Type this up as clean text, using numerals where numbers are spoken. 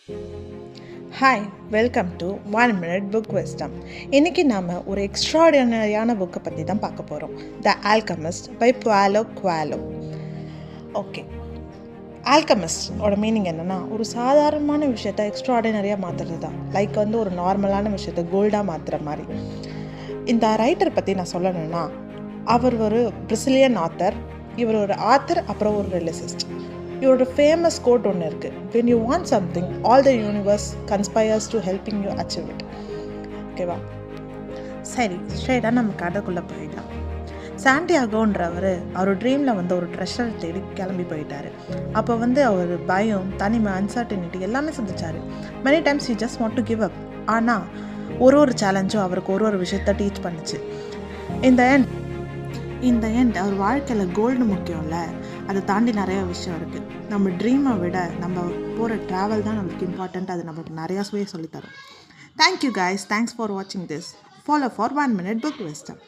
Hi, welcome to 1 Minute book wisdom. இன்றைக்கி நாம் ஒரு எக்ஸ்ட்ராடினரியான புக்கை பற்றி தான் பார்க்க போகிறோம். The Alchemist by Paulo Coelho. Okay, ஆல்கமிஸ்டோட மீனிங் என்னென்னா, ஒரு சாதாரணமான விஷயத்தை எக்ஸ்ட்ராடினரியாக மாற்றுறது தான். லைக் ஒரு நார்மலான விஷயத்தை கோல்டாக மாற்றுற மாதிரி. இந்த ரைட்டர் பற்றி நான் சொல்லணுன்னா, அவர் ஒரு பிரசிலியன் ஆத்தர். இவர் ஒரு ஆத்தர், அப்புறம் ஒரு ரிலிசிஸ்ட். இவரோட ஃபேமஸ் கோட் ஒன்று இருக்குது. when you want something, all the universe conspires to helping you achieve it. ஓகேவா? சரி, ஸ்ட்ரைட்டாக நம்ம கதைக்குள்ளே போயிடலாம். சாண்டியாகோன்றவர் அவர் ட்ரீமில் ஒரு ட்ரெஷர் தேடி கிளம்பி போயிட்டார். அப்போ அவர் பயம், தனிமை, அன்சர்டனிட்டி எல்லாமே சந்திச்சார். Many times he just want to give up. ஆனால் ஒரு சேலஞ்சும் அவருக்கு ஒரு விஷயத்தை டீச் பண்ணுச்சு. இந்த எண்ட் அவர் வாழ்க்கையில் கோல்டு முக்கியம்ல, அதை தாண்டி நிறைய விஷயம் இருக்குது. நம்ம ட்ரீமை விட நம்ம போகிற ட்ராவல் தான் நம்மளுக்கு இம்பார்ட்டண்ட். அது நம்மளுக்கு நிறையா சொல்லித்தரும். தேங்க்யூ கைஸ், தேங்க்ஸ் ஃபார் வாட்சிங் this. Follow for 1 Minute book wisdom.